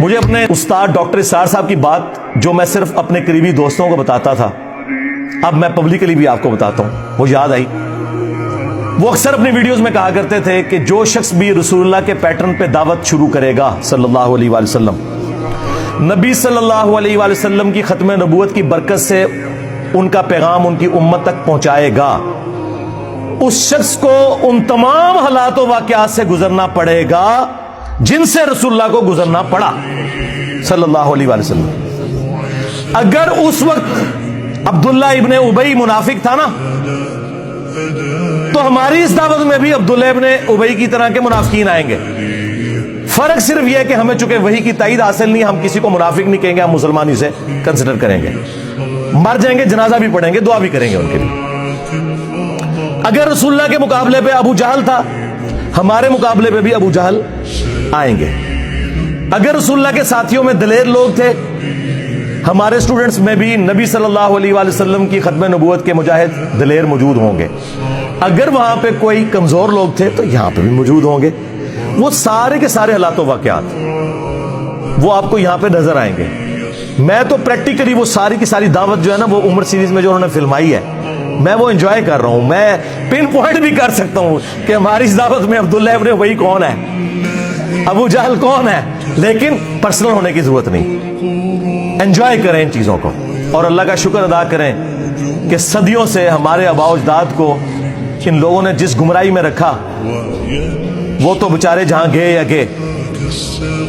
مجھے اپنے استاد ڈاکٹر اسرار صاحب کی بات جو میں صرف اپنے قریبی دوستوں کو بتاتا تھا، اب میں پبلکلی بھی آپ کو بتاتا ہوں، وہ یاد آئی۔ وہ اکثر اپنی ویڈیوز میں کہا کرتے تھے کہ جو شخص بھی رسول اللہ کے پیٹرن پہ دعوت شروع کرے گا صلی اللہ علیہ وآلہ وسلم، نبی صلی اللہ علیہ وآلہ وسلم کی ختم نبوت کی برکت سے ان کا پیغام ان کی امت تک پہنچائے گا، اس شخص کو ان تمام حالات و واقعات سے گزرنا پڑے گا جن سے رسول اللہ کو گزرنا پڑا صلی اللہ علیہ وآلہ وسلم۔ اگر اس وقت عبداللہ ابن ابی منافق تھا نا، تو ہماری اس دعوت میں بھی عبداللہ ابن ابی کی طرح کے منافقین آئیں گے۔ فرق صرف یہ ہے کہ ہمیں چونکہ وحی کی تائید حاصل نہیں، ہم کسی کو منافق نہیں کہیں گے، ہم مسلمان اسے کنسیڈر کریں گے، مر جائیں گے جنازہ بھی پڑھیں گے، دعا بھی کریں گے ان کے لیے۔ اگر رسول اللہ کے مقابلے پہ ابو جہل تھا، ہمارے مقابلے پہ بھی ابو جہل آئیں گے۔ اگر رسول اللہ کے ساتھیوں میں دلیر لوگ تھے، ہمارے سٹوڈنٹس میں بھی نبی صلی اللہ علیہ وآلہ وسلم کی ختم نبوت کے مجاہد دلیر موجود ہوں گے۔ اگر وہاں پہ کوئی کمزور لوگ تھے تو یہاں پہ بھی موجود ہوں گے۔ وہ سارے کے سارے حالات و واقعات وہ آپ کو یہاں پہ نظر آئیں گے۔ میں تو پریکٹیکلی وہ ساری کی ساری دعوت جو ہے نا، وہ عمر سیریز میں جو انہوں نے فلمائی ہے، میں وہ انجوائے کر رہا ہوں۔ میں پن پوائنٹ بھی کر سکتا ہوں کہ ہماری اس دعوت میں عبداللہ ابن ابی کون ہے، ابو جہل کون ہے، لیکن پرسنل ہونے کی ضرورت نہیں۔ انجوائے کریں ان چیزوں کو، اور اللہ کا شکر ادا کریں کہ صدیوں سے ہمارے آباء و اجداد کو ان لوگوں نے جس گمراہی میں رکھا، وہ تو بےچارے جہاں گئے یا گئے،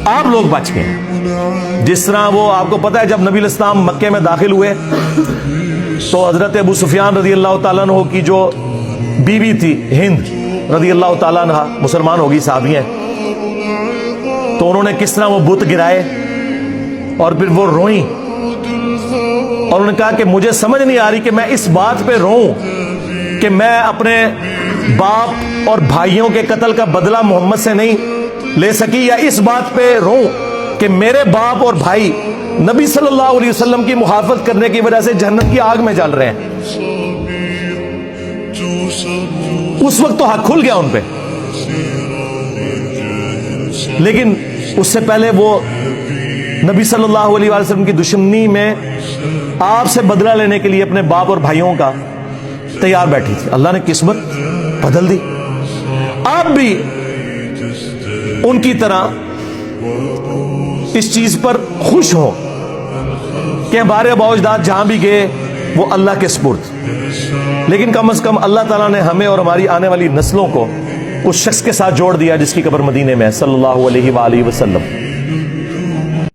آپ لوگ بچ گئے۔ جس طرح وہ آپ کو پتا ہے، جب نبی علیہ السلام مکے میں داخل ہوئے تو حضرت ابو سفیان رضی اللہ تعالیٰ عنہ کی جو بیوی تھی ہند رضی اللہ تعالیٰ عنہ، مسلمان ہوگی، صحابی ہیں، تو انہوں نے کس طرح وہ بت گرائے اور پھر وہ روئیں، اور انہوں نے کہا کہ مجھے سمجھ نہیں آ رہی کہ میں اس بات پہ روؤں کہ میں اپنے باپ اور بھائیوں کے قتل کا بدلہ محمد سے نہیں لے سکی، یا اس بات پہ روؤں کہ میرے باپ اور بھائی نبی صلی اللہ علیہ وسلم کی مخالفت کرنے کی وجہ سے جہنم کی آگ میں جل رہے ہیں۔ اس وقت تو حق کھل گیا ان پہ، لیکن اس سے پہلے وہ نبی صلی اللہ علیہ وسلم کی دشمنی میں آپ سے بدلہ لینے کے لیے اپنے باپ اور بھائیوں کا تیار بیٹھی تھی۔ اللہ نے قسمت بدل دی۔ آپ بھی ان کی طرح اس چیز پر خوش ہو کہ ہمارے آباء و اجداد جہاں بھی گئے وہ اللہ کے سپرد، لیکن کم از کم اللہ تعالیٰ نے ہمیں اور ہماری آنے والی نسلوں کو اس شخص کے ساتھ جوڑ دیا جس کی قبر مدینے میں ہے صلی اللہ علیہ وآلہ وسلم۔